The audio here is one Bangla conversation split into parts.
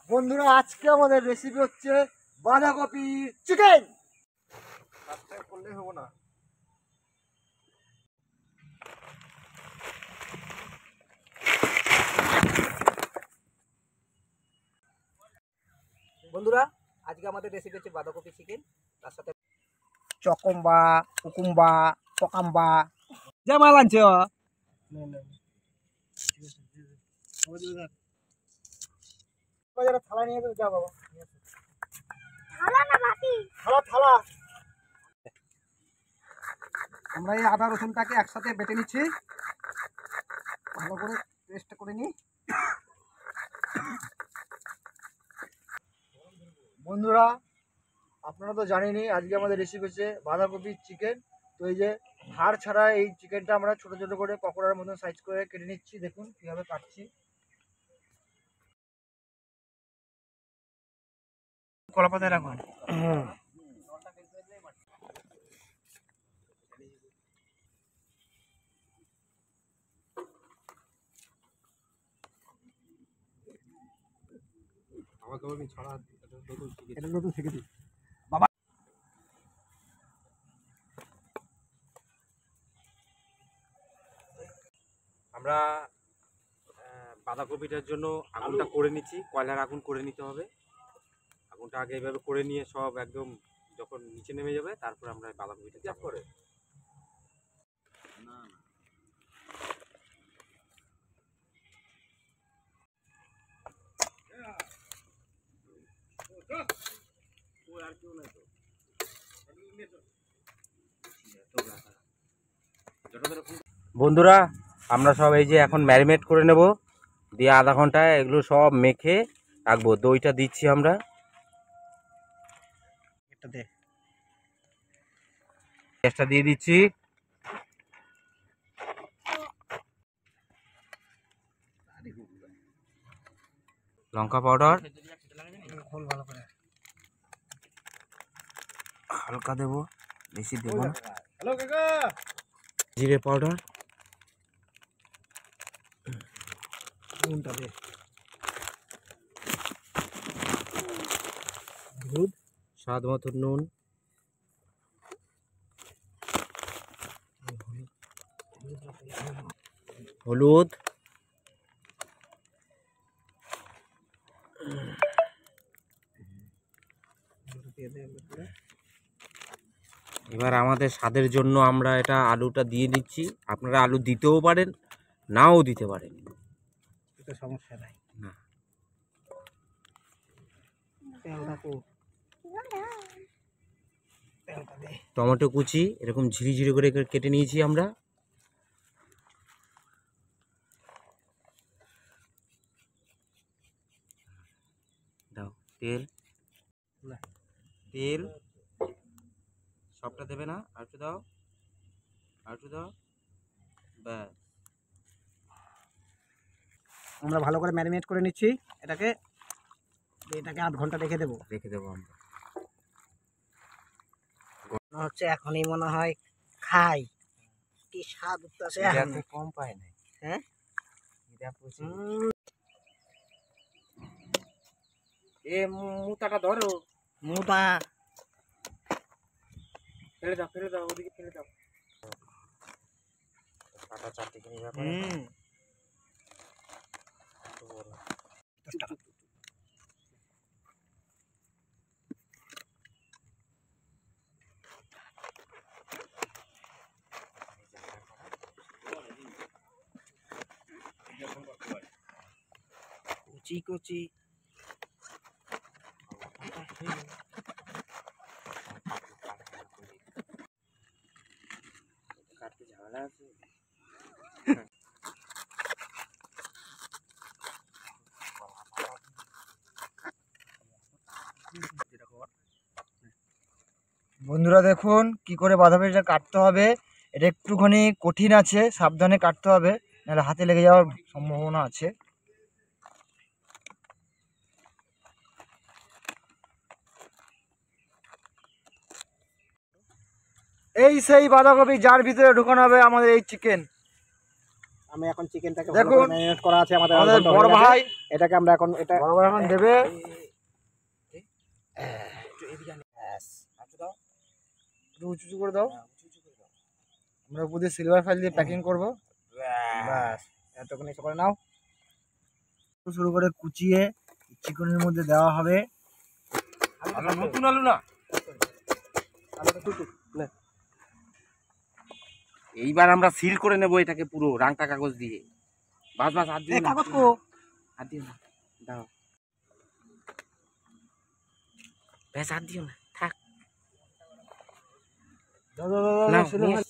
বন্ধুরা আজকে আমাদের রেসিপি হচ্ছে বাঁধাকপি চিকেন। করলে হবো না। বন্ধুরা আজকে আমাদের রেসিপি হচ্ছে বাঁধাকপি চিকেন, তার সাথে চকম্বা, কুকুম্বা, পকাম্বা যা মাল আনছে থালা নিয়ে যা বাবা। থালা আমরা এই আদা রসুনটাকে একসাথে বেটে নিচ্ছি, ভালো করে পেস্ট করে নিই। বন্ধুরা আপনারা তো জানেনই আজকে আমাদের রেসিপি হচ্ছে বাঁধাকপি চিকেন। তো এই যে হাড় ছাড়া এই চিকেনটা আমরা ছোট ছোট করে পকোড়ার মতন সাইজ করে কেটে নিচ্ছি। দেখুন কীভাবে কাটছি। কলা পাতায় রাখুন। আমরা বাঁধাকপিটার জন্য আগুনটা করে নিচ্ছি, কয়লার আগুন করে নিতে হবে। আগুনটা আগে এইভাবে করে নিয়ে সব একদম যখন নিচে নেমে যাবে তারপর আমরা বাঁধাকপিটা চাপ করে বন্ধুরা আমরা সব এই যে এখন ম্যারিনেট করে নেব, দিয়ে আধা ঘন্টায় এগুলো সব মেখে রাখবো। দইটা দিচ্ছি আমরা, গ্যাসটা দিয়ে দিচ্ছি। লঙ্কা পাউডার হালকা দেবো, বেশি দেবো না। জিরে পাউডার, স্বাদ মতো নুন, হলুদ, এবার আমাদের স্বাদের জন্য আমরা এটা আলুটা দিয়ে দিচ্ছি। আপনারা আলু দিতেও পারেন, নাও দিতে পারেন, এটা সমস্যা নাই। না টমেটো কুচি এরকম ঝিরি করে কেটে নিয়েছি আমরা। দাও তেল, তেল সবটা দেবে না, আর একটু দাও, আর একটু দাও, ব্যাস। আমরা ভালো করে ম্যারিনেট করে নিচ্ছি এটাকে আধ ঘন্টা রেখে দেবো আমরা। মনে হচ্ছে এখনই মনে হয় খাই, কি স্বাদ উঠতেছে। কম পায় না, হ্যাঁ এ মুতাটা ধরো, মুটা ফেলে দাও ওদিকে ফেলে দাও। কাটা চারটে কিনে ব্যাপার কুচি কুচি কাটতে ঝামেলা আছে। বন্ধুরা দেখুন কি করে বাঁধাকপিটা কাটতে হবে। এটা একটুখানি কঠিন আছে, সাবধানে কাটতে হবে, নাহলে হাতে লেগে যাওয়ার সম্ভাবনা আছে। এই সেই বাঁধাকপি যার ভিতরে ঢুকানো হবে আমাদের এই চিকেন। আমি এখন চিকেনটাকে দেখুন, ম্যারিনেট করা আছে আমাদের আমাদের আধ ঘন্টা বড় হয়ে গেছে। ভাই এটাকে আমরা এখন বড় ভাই এখন দেবে। একটু উঁচু উঁচু করে দাও। আমরা উপর দিয়ে সিলভার ফাইল দিয়ে প্যাকিং করবো। ব্যাস এতক্ষণ এসে করে নাও। শুরু করে কুচিয়ে চিকেনের মধ্যে দেওয়া হবে। নতুন আলু না, এইবার আমরা সিল করে নেব এটাকে পুরো রাংটা কাগজ দিয়ে। বাস বাস হাত দিয়ে কাগজ কো হাত দিও না, দাও বেশ, হাত দিও না, থাক দাও দাও দাও নাও, দাও, সিলভার নিয়ে ফাইল।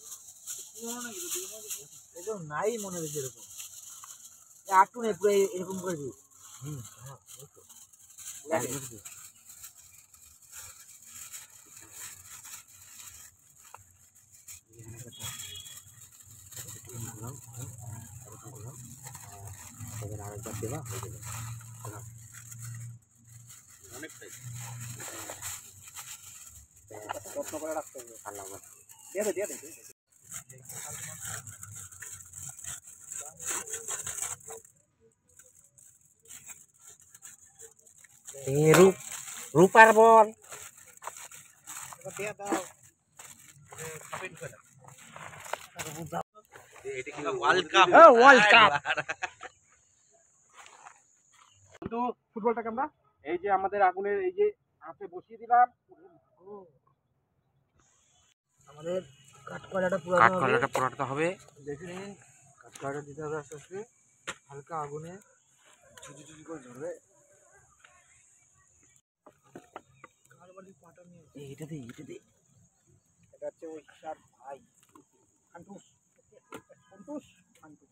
এরকম নাই মনে হচ্ছে এরকম। একটু নেই, পুরো এরকম করে দিই। এবার আরেকবার দেবা হয়ে যাবে। অনেকটাই যত্ন করে রাখতে হবে। আল্লাহ দিয়ে দে দিয়ে দে। রূপার বল দিয়ে দাও। World cup, world cup. কিন্তু ফুটবলটাকে আমরা এই যে আমাদের আগুনের এই যে হাতে বসিয়ে দিলাম। আমাদের কাঠকলাটা পুরো কাঠকলাটা পোড়াতে হবে। দেখে নিন, কাঠকলাটা দিতে হবে আস্তে আস্তে, হালকা আগুনে ঝুঝি ঝুঝি করে ধরবে। এটা দে, এটা দে। এটা হচ্ছে ওই সার ভাই ফান্টুস ফান্টুস ফান্টুস।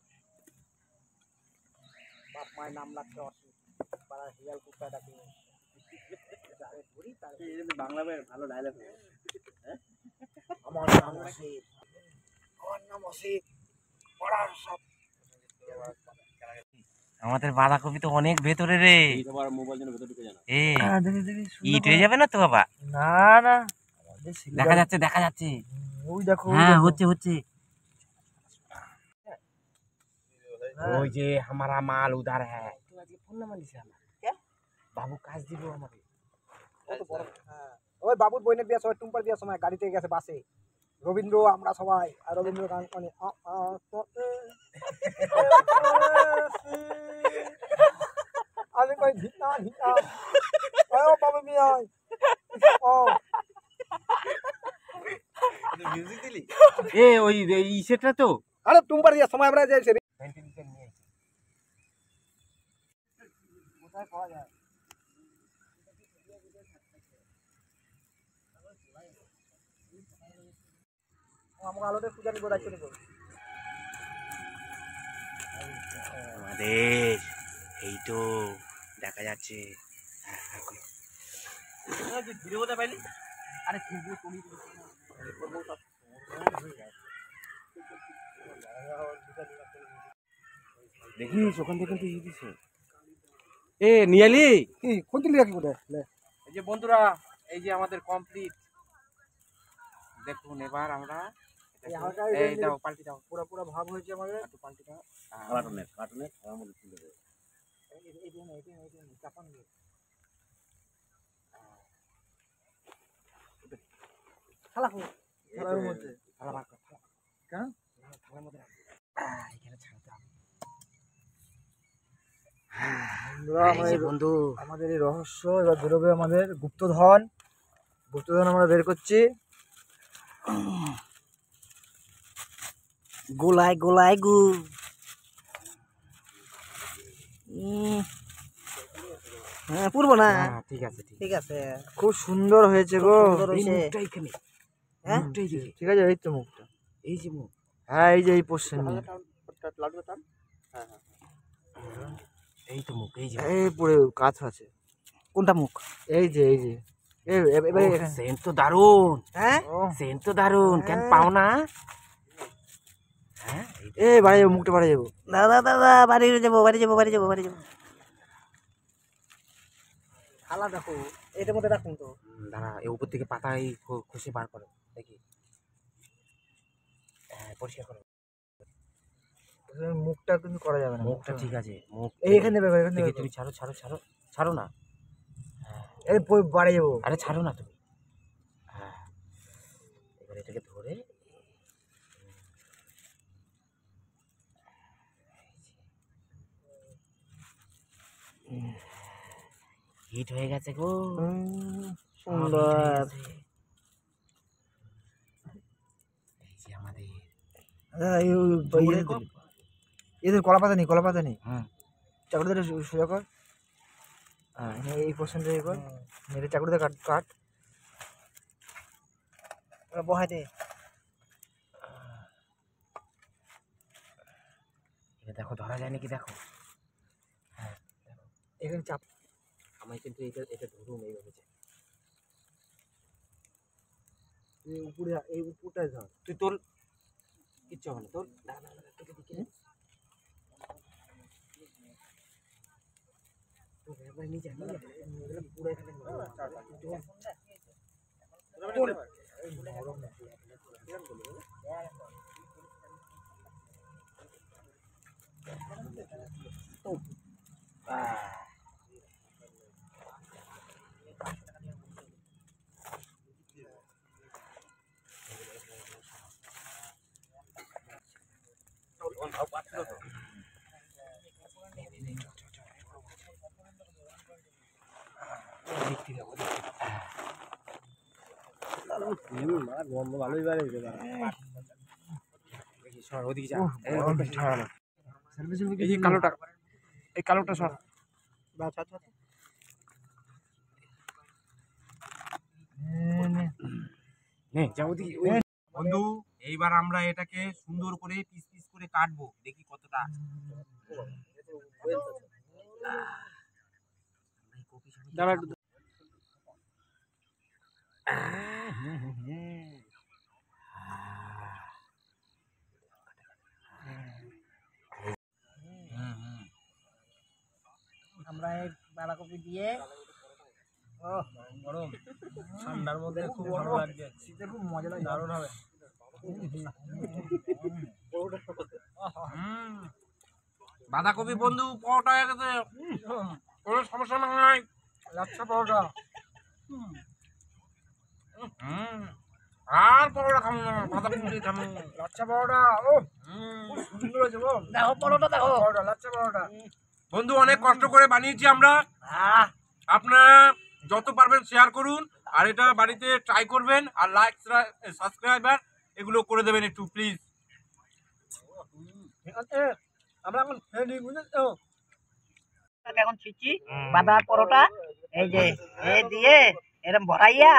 বাপ মায়ের নাম লাগছে অসিত, পাড়া হিয়াল কুত্তা ডাকে যারে ধরি তার বাংলা ভালো ডায়লগ। আমার নাম অসিত, আমার নাম অসিত, পড়ার সব। আমাদের বাঁধাকপি তো অনেক ভেতরে রে। এ দেখি দেখি, ইট হয়ে যাবে না তো বাবা? না না, দেখা যাচ্ছে, দেখা যাচ্ছে। ওই দেখো, ওই হ্যাঁ, দেখো। হচ্ছে হচ্ছে। হ্যাঁ। ওই যে हमारा माल उधर है। তুই আজকে ফোন নাম্বার দিছিস আমার? কে? বাবু কাজ দিব আমাকে। কত বড়। হ্যাঁ ওই বাবুর বইনের বিয়ার সময় টুম্পার বিয়ার সময় গাড়িতে গেছে বাসে রবীন্দ্র আমরা সবাই আর রবীন্দ্র গান মানে আমি কই ধিকা ধিকা আয় বাবু মিয়াই ও মিউজিক দিলি? এ ওই সেটা তো আরে টুম্পার বিয়ার সময় আমরা যাইছি ভেন্টিলেশন নিয়ে আইছি। কোথায় পাওয়া যায় আমাকে আলোতে পূজা নিব দায়িত্ব নিব আমাদের এই তো দেখা যাচ্ছে। আরে দেখিস ওখান থেকে কিন্তু ইয়ে দিছে। এ নিয়ালি, কি কোন দিন কি কোথায় এই যে বন্ধুরা, এই যে আমাদের কমপ্লিট। দেখুন এবার আমরা এই হালকা এই দাও, পাল্টি দাও, পুরো পুরো ভাব হয়েছে আমাদের একটু পাল্টি দাও। কার্টুনে কার্টুনে আমাদের তুলে দেবে। এই চাপান দিয়ে খালা খেলার মধ্যে থালা বার কর, থালা। কেন? থালার মধ্যে রাখ। এখানে ছাড়তে হবে। বন্ধুরা, এই যে বন্ধু, আমাদের এই রহস্য এবার বেরোবে, আমাদের গুপ্তধন। গুপ্তধন আমরা বের করছি। গোলায় গোলায় গু হ্যাঁ পুরবো না হ্যাঁ, ঠিক আছে, ঠিক ঠিক আছে খুব সুন্দর হয়েছে গো। সুন্দর এই হয়েছে। মুখটা এখানে, হ্যাঁ মুখটা এইদিকে। ঠিক আছে, এই তো মুখটা। এই যে মুখ, হ্যাঁ, এই যে এই পোর্শন, এই তো মুখ, এই যে এই পরে কাজ আছে। কোনটা মুখ এই যে এই যে এবারে এখানে। সেন্ট তো দারুণ, হ্যাঁ ও, সেন্ট তো দারুণ, কেন পাও না? হ্যাঁ, এই বাড়ি যাবো, মুখটা বাড়ি যাবো। দাদা দাদা বাড়ি যাবো বাড়ি যাবো বাড়ি যাবো বাড়ি যাবো থালা দেখো এটার মধ্যে রাখুন তো দাঁড়া, এই উপর থেকে পাতা এই খসে বার করো দেখি। পরিষ্কার করো। মুখটা কিন্তু করা যাবে না, মুখটা ঠিক আছে, মুখ এই এখানে দেবে, এখানে দেখি দেবে। তুমি ছাড়ো ছাড়ো ছাড়ো ছাড়ো না, এই বাড়ি যাবো। আরে ছাড়ো না তুমি। হ্যাঁ, এবার এটাকে ধরে হিট হয়ে গেছে গো, সুন্দর। এই যে আমাদের এদের কলা পাতা নেই, কলা পাতা নেই। হ্যাঁ চাকরি ধরে সোজা কর। হ্যাঁ, এই পোর্শনটা কর, মেরে চাকরিতে কাট কাট বহাই দে। এটা দেখো ধরা যায় নাকি দেখো। হ্যাঁ এখানে চাপ। আমায় কিন্তু এটা এটা ধরুন এইভাবে যে। এই উপরে, এই উপরটায় ধর। তুই তোর কিচ্ছু হবে না তোর, না না না তোকে দিকে তোর একবার নিচে পুরো এখানে ভালোই বাড়ে সর ওদিকে যা। সার্ভিসিং এই যে কালোটা, এই কালোটা সর। নে যা ওদিকে। বন্ধু এইবার আমরা এটাকে সুন্দর করে পিস পিস করে কাটবো, দেখি কতটা। দাঁড়া একটু। আমরা এই বাঁধাকপি দিয়ে গরম ঠান্ডার মধ্যে খুব ভালো লাগছে, শীতে খুব মজা লাগে, দারুণ হবে। বাঁধাকপি বন্ধু পরোটা হয়ে গেছে, কোনো সমস্যা নাই। লাচ্ছা পাউডার। আর পরোটা খাবো না, বাঁধাকপি দিয়ে খাবো। লাচ্ছা পাউডার। ও সুন্দর হয়েছে গো। দেখো পরোটা দেখো। Powder, lachha powder. বন্ধু অনেক কষ্ট করে বানিয়েছি আমরা, আপনারা যত পারবেন শেয়ার করুন, আর এটা বাড়িতে ট্রাই করবেন, আর লাইক সাবস্ক্রাইবার এগুলো করে দেবেন একটু প্লিজ। আমরা এখন খেয়ে নিই, বুঝেছো? এখন ছিচি বাঁধা পরোটা, এই যে এ দিয়ে এরকম ভরাইয়া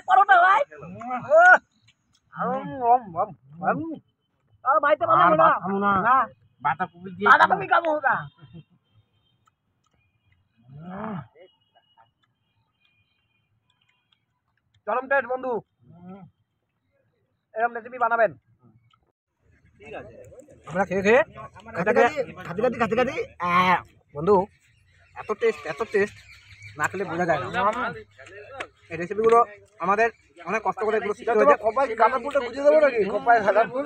পরোটা ভাই ভাইতে ভালো না, বাঁধাকপি দিয়ে বাঁধাকপি খাবো না। চরম টেস্ট বন্ধু, এরকম রেসিপি বানাবেন। আমরা খেয়ে খেয়ে খাতে খাতে বন্ধু এত টেস্ট না খেলে বোঝা যায় না। এই রেসিপিগুলো আমাদের অনেক কষ্ট করে এগুলো শিখতে হয়েছে। কপাই গাঁদা ফুলটা বুঝে দেবো নাকি? কপাই গাঁদা ফুল।